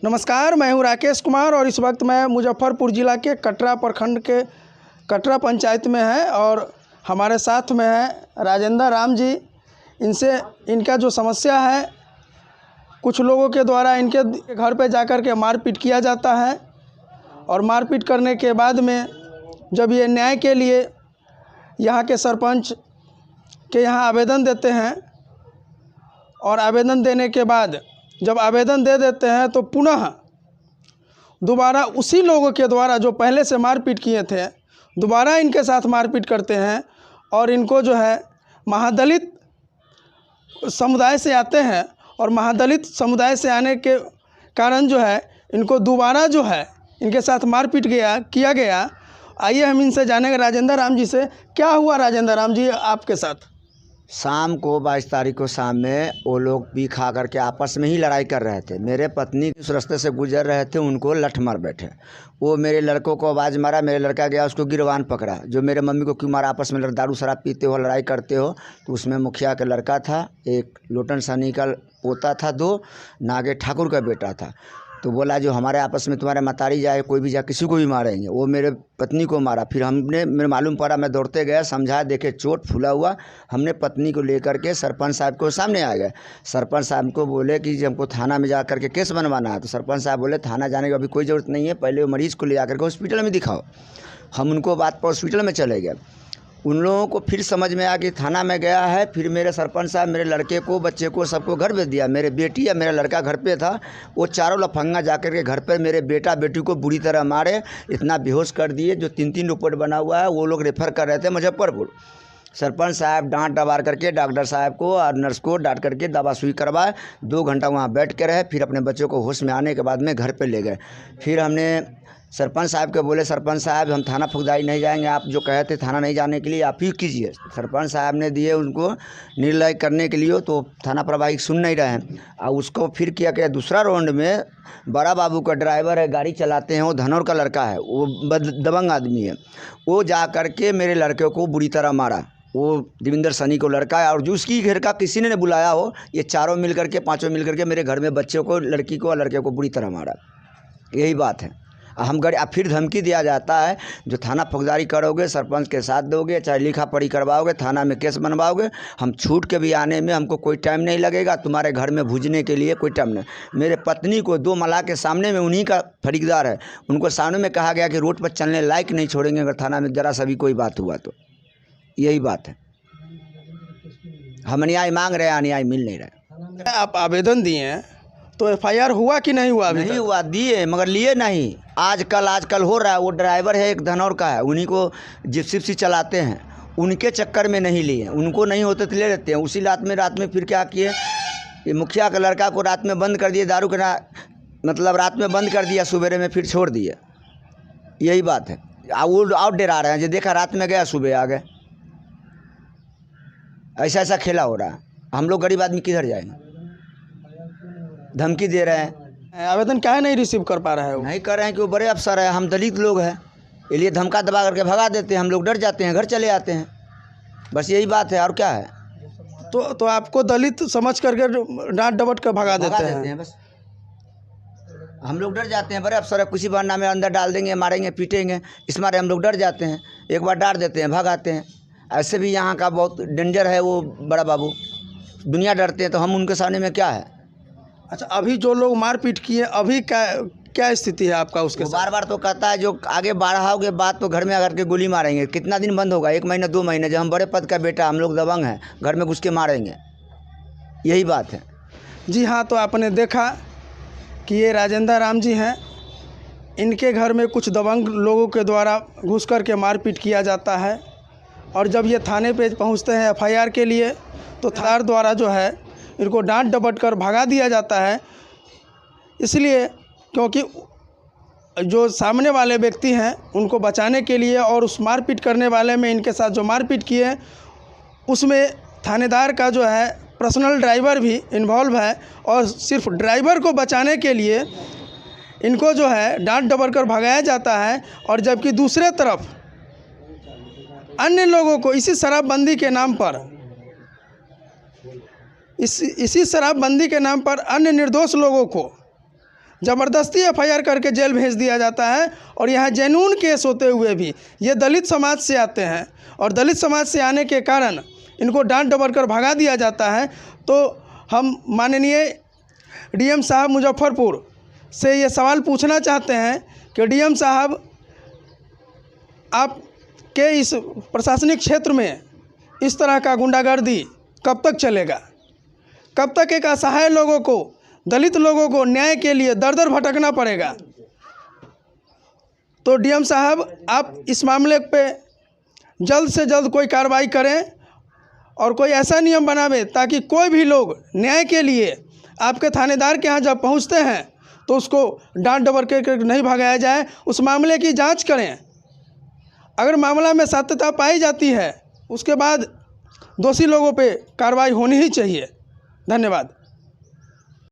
नमस्कार, मैं हूं राकेश कुमार और इस वक्त मैं मुजफ्फरपुर ज़िला के कटरा प्रखंड के कटरा पंचायत में है और हमारे साथ में है राजेंद्र राम जी। इनका जो समस्या है, कुछ लोगों के द्वारा इनके घर पे जाकर के मारपीट किया जाता है और मारपीट करने के बाद में जब ये न्याय के लिए यहाँ के सरपंच के यहाँ आवेदन देते हैं और आवेदन देने के बाद जब आवेदन दे देते हैं तो पुनः दोबारा उसी लोगों के द्वारा जो पहले से मारपीट किए थे दोबारा इनके साथ मारपीट करते हैं और इनको जो है महादलित समुदाय से आते हैं और महादलित समुदाय से आने के कारण जो है इनको दोबारा जो है इनके साथ मारपीट किया गया। आइए हम इनसे जानेंगे राजेंद्र राम जी से, क्या हुआ राजेंद्र राम जी आपके साथ? शाम को 22 तारीख को शाम में वो लोग पी खा करके आपस में ही लड़ाई कर रहे थे। मेरे पत्नी उस रास्ते से गुजर रहे थे, उनको लठ मार बैठे। वो मेरे लड़कों को आवाज़ मारा, मेरे लड़का गया उसको गिरवान पकड़ा। जो मेरे मम्मी को क्यों मारा, आपस में दारू शराब पीते हो लड़ाई करते हो। तो उसमें मुखिया का लड़का था, एक लोटन सानी का पोता था, 2 नागे ठाकुर का बेटा था। तो बोला जो हमारे आपस में तुम्हारे मतारी जाए, कोई भी जाए, किसी को भी मारेंगे। वो मेरे पत्नी को मारा। फिर मेरे मालूम पड़ा, मैं दौड़ते गया, समझाया, देखे चोट फूला हुआ। हमने पत्नी को लेकर के सरपंच साहब को सामने आ गए। सरपंच साहब को बोले कि हमको थाना में जा करके केस बनवाना है। तो सरपंच साहब बोले थाना जाने की अभी कोई ज़रूरत नहीं है, पहले वो मरीज़ को ले आकर के हॉस्पिटल में दिखाओ। हम उनको बात पर हॉस्पिटल में चले गए। उन लोगों को फिर समझ में आ कि थाना में गया है। फिर मेरे सरपंच साहब मेरे लड़के को, बच्चे को, सबको घर भेज दिया। मेरे बेटी या मेरा लड़का घर पे था। वो चारों लफंगा जाकर के घर पे मेरे बेटा बेटी को बुरी तरह मारे, इतना बेहोश कर दिए। जो 3 रिपोर्ट बना हुआ है, वो लोग रेफ़र कर रहे थे मुजफ्फरपुर। सरपंच साहब डांट डबार करके डॉक्टर साहब को और नर्स को डांट करके दवा सुई करवाए। 2 घंटा वहाँ बैठ के रहे। फिर अपने बच्चों को होश में आने के बाद में घर पे ले गए। फिर हमने सरपंच साहब को बोले, सरपंच साहब हम थाना फौजदारी नहीं जाएंगे, आप जो कहे थे थाना नहीं जाने के लिए आप ही कीजिए। सरपंच साहब ने दिए उनको निर्णय करने के लिए, तो थाना प्रभारी सुन नहीं रहे हैं। और उसको फिर किया कि दूसरा राउंड में बड़ा बाबू का ड्राइवर है, गाड़ी चलाते हैं, वो धनौर का लड़का है, वो दबंग आदमी है। वो जा कर के मेरे लड़के को बुरी तरह मारा। वो देवेंद्र सनी को लड़का है और जो उसकी घर का किसी ने बुलाया हो, ये चारों मिल करके, 5 मिल करके मेरे घर में बच्चों को, लड़की को और लड़के को बुरी तरह मारा। यही बात है। हम फिर धमकी दिया जाता है, जो थाना फौजदारी करोगे, सरपंच के साथ दोगे, चाहे लिखा पढ़ी करवाओगे, थाना में केस बनवाओगे, हम छूट के भी आने में हमको कोई टाइम नहीं लगेगा, तुम्हारे घर में भूजने के लिए कोई टाइम नहीं। मेरे पत्नी को 2 मलाह के सामने में, उन्हीं का फरीकदार है, उनको सामने में कहा गया कि रोड पर चलने लायक नहीं छोड़ेंगे अगर थाना में ज़रा सा भी कोई बात हुआ तो। यही बात है। हम अन्याय मांग रहे हैं, अन्याय मिल नहीं रहा है। आप आवेदन दिए हैं तो FIR हुआ कि नहीं हुआ? नहीं हुआ, दिए मगर लिए नहीं। आजकल हो रहा है। वो ड्राइवर है एक धनौर का है, उन्हीं को जिप्सी चलाते हैं, उनके चक्कर में नहीं लिए। उनको नहीं होते तो ले लेते हैं। उसी रात में फिर क्या किए, ये मुखिया का लड़का को रात में बंद कर दिए, दारू का मतलब रात में बंद कर दिया, सवेरे में फिर छोड़ दिए। यही बात है। वो और डरा रहे हैं, जो देखा रात में गया सुबह आ गए। ऐसा खेला हो रहा है। हम लोग गरीब आदमी किधर जाएंगे? धमकी दे रहे हैं। आवेदन काहे नहीं रिसीव कर पा रहे हैं? नहीं कर रहे हैं कि वो बड़े अफसर है, हम दलित लोग हैं, इसलिए धमका दबा करके भगा देते हैं। हम लोग डर जाते हैं, घर चले आते हैं। बस यही बात है, और क्या है। तो आपको दलित समझ करके डांट डपट कर भगा देते हैं। बस हम लोग डर जाते हैं, बड़े अफसर है, किसी बहाना में अंदर डाल देंगे, मारेंगे, पीटेंगे, इस मारे हम लोग डर जाते हैं। एक बार डांट देते हैं, भगाते हैं। ऐसे भी यहाँ का बहुत डेंजर है वो बड़ा बाबू, दुनिया डरते हैं, तो हम उनके सामने में क्या है। अच्छा, अभी जो लोग मारपीट किए, अभी क्या स्थिति है आपका उसके साथ? बार तो कहता है जो आगे बढ़ाओगे बात तो घर में आकर के गोली मारेंगे। कितना दिन बंद होगा? 1 महीना 2 महीने। जब हम बड़े पद का बेटा, हम लोग दबंग हैं, घर में घुस के मारेंगे। यही बात है। जी हाँ, तो आपने देखा कि ये राजेंद्र राम जी हैं। इनके घर में कुछ दबंग लोगों के द्वारा घुस कर के मारपीट किया जाता है और जब ये थाने पे पहुंचते हैं FIR के लिए, तो थाना द्वारा जो है इनको डांट डपट कर भगा दिया जाता है। इसलिए क्योंकि जो सामने वाले व्यक्ति हैं उनको बचाने के लिए और उस मारपीट करने वाले में इनके साथ जो मारपीट किए उसमें थानेदार का जो है पर्सनल ड्राइवर भी इन्वॉल्व है और सिर्फ ड्राइवर को बचाने के लिए इनको जो है डांट डपट कर भगाया जाता है। और जबकि दूसरे तरफ अन्य लोगों को इसी शराबबंदी के नाम पर इसी शराबबंदी के नाम पर अन्य निर्दोष लोगों को ज़बरदस्ती एफआईआर करके जेल भेज दिया जाता है। और यहाँ जेन्युइन केस होते हुए भी ये दलित समाज से आते हैं और दलित समाज से आने के कारण इनको डांट डबर कर भगा दिया जाता है। तो हम माननीय डीएम साहब मुजफ्फरपुर से ये सवाल पूछना चाहते हैं कि डीएम साहब, आपके इस प्रशासनिक क्षेत्र में इस तरह का गुंडागर्दी कब तक चलेगा? कब तक एक असहाय लोगों को, दलित लोगों को न्याय के लिए दर दर भटकना पड़ेगा? तो डीएम साहब, आप इस मामले पे जल्द से जल्द कोई कार्रवाई करें और कोई ऐसा नियम बनावे ताकि कोई भी लोग न्याय के लिए आपके थानेदार के यहाँ जब पहुँचते हैं तो उसको डांट डबर के नहीं भगाया जाए। उस मामले की जांच करें। अगर मामला में सत्यता पाई जाती है उसके बाद दोषी लोगों पे कार्रवाई होनी ही चाहिए। धन्यवाद।